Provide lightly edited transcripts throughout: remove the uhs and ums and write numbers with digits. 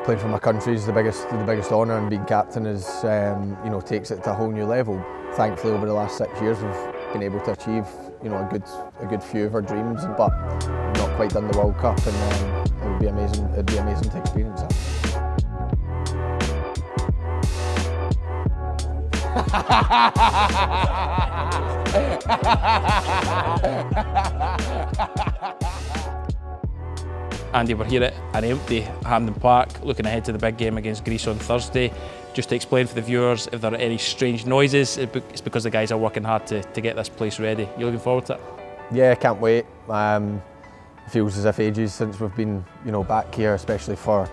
Playing for my country is the biggest honour, and being captain is, takes it to a whole new level. Thankfully, over the last 6 years, we've been able to achieve, a good few of our dreams, but we've not quite done the World Cup, and it would be amazing. It'd be amazing to experience that. Andy, we're here at an empty Hampden Park, looking ahead to the big game against Greece on Thursday. Just to explain for the viewers, if there are any strange noises, it's because the guys are working hard to get this place ready. You looking forward to it? Yeah, can't wait. It feels as if ages since we've been, back here, especially for,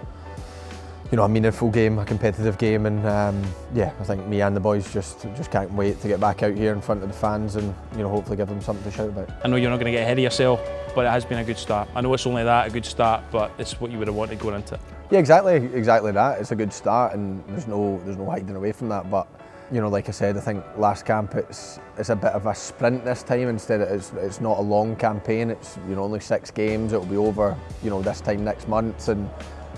a meaningful game, a competitive game, and I think me and the boys just can't wait to get back out here in front of the fans and hopefully give them something to shout about. I know you're not going to get ahead of yourself, but it has been a good start. I know it's only that, a good start, but it's what you would have wanted going into it. Yeah, exactly that. It's a good start, and there's no hiding away from that. But like I said, I think last camp it's a bit of a sprint this time. Instead, it's not a long campaign. It's only 6 games. It'll be over this time next month,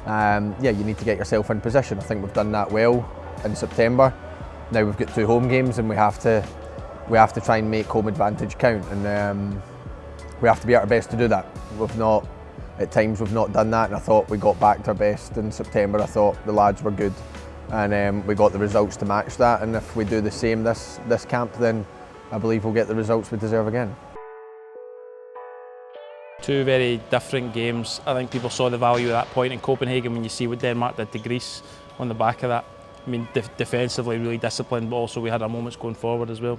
and you need to get yourself in position. I think we've done that well in September. Now we've got 2 home games, and we have to try and make home advantage count, and we have to be at our best to do that. At times we've not done that, and I thought we got back to our best in September. I thought the lads were good, and we got the results to match that. And if we do the same this camp, then I believe we'll get the results we deserve again. 2 very different games. I think people saw the value at that point in Copenhagen when you see what Denmark did to Greece on the back of that. I mean, defensively really disciplined, but also we had our moments going forward as well.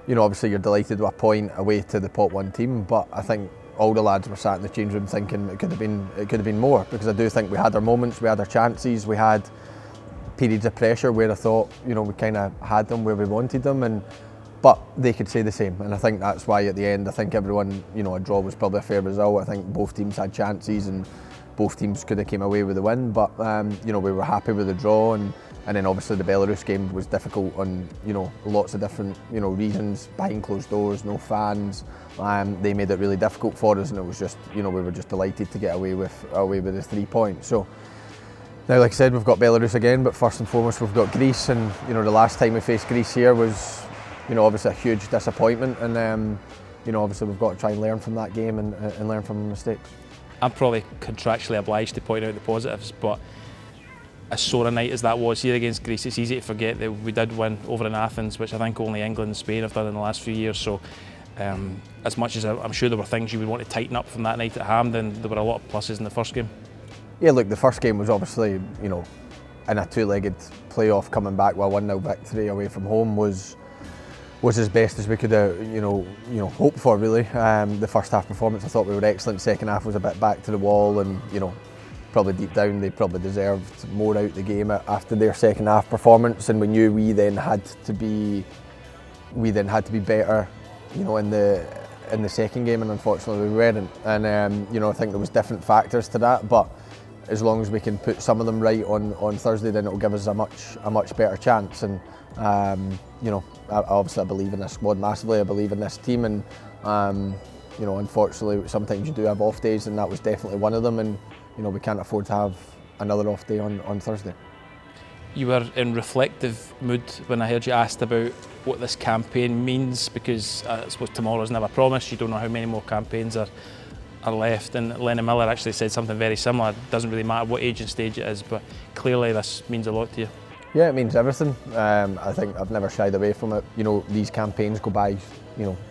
Obviously you're delighted with a point away to the pot 1 team, but I think all the lads were sat in the change room thinking it could have been more, because I do think we had our moments, we had our chances, we had periods of pressure where I thought we kind of had them where we wanted them, but they could say the same, and I think that's why at the end I think everyone, a draw was probably a fair result. I think both teams had chances and both teams could have came away with the win, but we were happy with the draw, and then obviously the Belarus game was difficult on lots of different reasons, behind closed doors, no fans. They made it really difficult for us, and it was just we were just delighted to get away with the 3 points. So now, like I said, we've got Belarus again, but first and foremost we've got Greece, and the last time we faced Greece here was obviously a huge disappointment, and obviously we've got to try and learn from that game and learn from the mistakes. I'm probably contractually obliged to point out the positives, but as sore a night as that was here against Greece, it's easy to forget that we did win over in Athens, which I think only England and Spain have done in the last few years. So as much as I'm sure there were things you would want to tighten up from that night at Hampden, there were a lot of pluses in the first game. Yeah, look, the first game was obviously, in a 2-legged playoff, coming back with a 1-0 victory away from home was as best as we could hope for, really. The first half performance, I thought we were excellent. Second half was a bit back to the wall, and probably deep down they probably deserved more out the game after their second half performance, and we knew we then had to be better in the second game, and unfortunately we weren't. And I think there was different factors to that, but as long as we can put some of them right on Thursday, then it will give us a much better chance. And obviously I believe in this squad massively. I believe in this team, and unfortunately sometimes you do have off days, and that was definitely one of them. And we can't afford to have another off day on Thursday. You were in reflective mood when I heard you asked about what this campaign means, because I suppose tomorrow's never promised. You don't know how many more campaigns are left, and Lennon Miller actually said something very similar. It doesn't really matter what age and stage it is, but clearly this means a lot to you. Yeah, it means everything. I think I've never shied away from it. These campaigns go by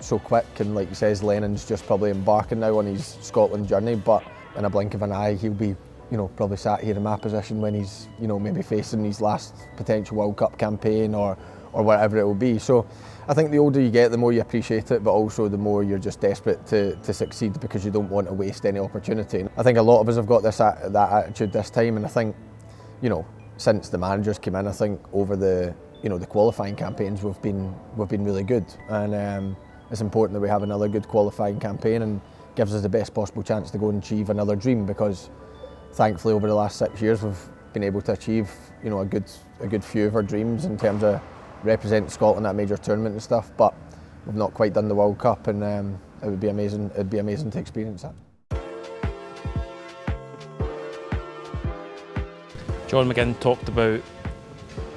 so quick, and like you says, Lennon's just probably embarking now on his Scotland journey, but in a blink of an eye he'll be probably sat here in my position when he's maybe facing his last potential World Cup campaign or whatever it will be. So I think the older you get, the more you appreciate it, but also the more you're just desperate to succeed, because you don't want to waste any opportunity. I think a lot of us have got that attitude this time, and I think since the managers came in, I think over the qualifying campaigns we've been really good, and it's important that we have another good qualifying campaign, and gives us the best possible chance to go and achieve another dream, because thankfully over the last 6 years we've been able to achieve a good few of our dreams in terms of representing Scotland at a major tournament and stuff, but we've not quite done the World Cup, and it would be amazing. It'd be amazing to experience that. John McGinn talked about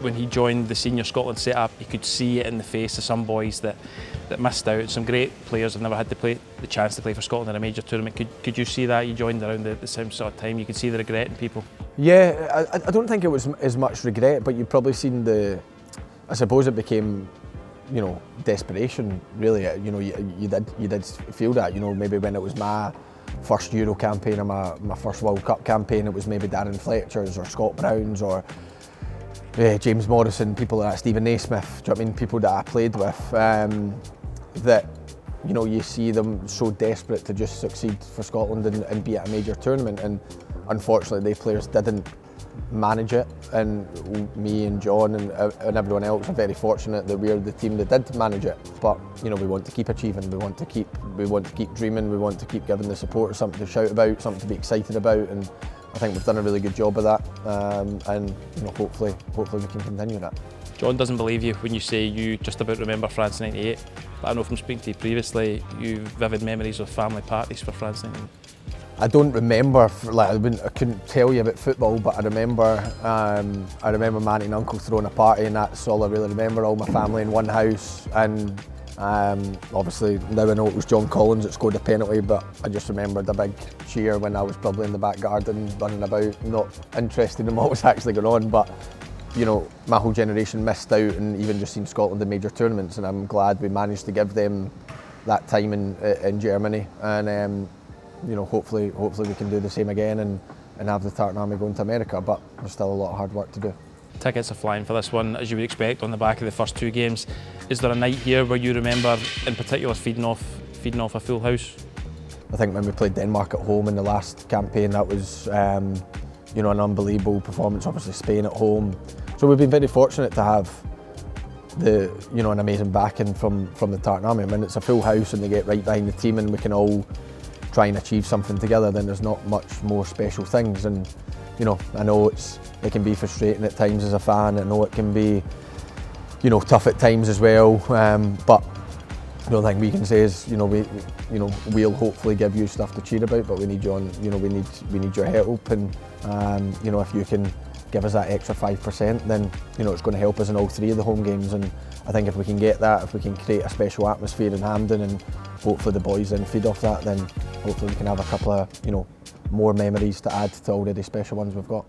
when he joined the senior Scotland setup, he could see it in the face of some boys that missed out. Some great players have never had the chance to play for Scotland in a major tournament. Could you see that? You joined around the same sort of time. You could see the regret in people. Yeah, I don't think it was as much regret, but you've probably seen I suppose it became, desperation. Really, you did feel that. Maybe when it was my first Euro campaign or my first World Cup campaign, it was maybe Darren Fletcher's or Scott Brown's or James Morrison, people like that, Stephen Naismith, do you know what I mean? People that I played with, that you see them so desperate to just succeed for Scotland and be at a major tournament, and unfortunately they players didn't manage it, and me and John and everyone else are very fortunate that we're the team that did manage it. But we want to keep achieving, we want to keep dreaming, we want to keep giving the supporters something to shout about, something to be excited about, and I think we've done a really good job of that, and hopefully we can continue that. John doesn't believe you when you say you just about remember France '98, but I know from speaking to you previously, you have vivid memories of family parties for France '98. I don't remember, I couldn't tell you about football, but I remember my auntie and uncle throwing a party, and that's all I really remember, all my family in one house. And obviously now I know it was John Collins that scored the penalty, but I just remembered a big cheer when I was probably in the back garden running about, not interested in what was actually going on. But my whole generation missed out and even just seen Scotland in major tournaments, and I'm glad we managed to give them that time in Germany, and hopefully we can do the same again and have the Tartan Army going to America, but there's still a lot of hard work to do. Tickets are flying for this one, as you would expect, on the back of the first two games. Is there a night here where you remember in particular feeding off a full house? I think when we played Denmark at home in the last campaign, that was an unbelievable performance. Obviously Spain at home, so we've been very fortunate to have an amazing backing from the Tartan Army. I mean, it's a full house and they get right behind the team and we can all try and achieve something together, then there's not much more special things. And I know it can be frustrating at times as a fan. I know it can be tough at times as well, but the only thing we can say is we'll hopefully give you stuff to cheer about, but we need you on, we need your help, and if you can give us that extra 5%, then it's going to help us in all three of the home games. And I think if we can get that, if we can create a special atmosphere in Hampden, and hopefully the boys then feed off that, then hopefully we can have a couple of more memories to add to already special ones we've got.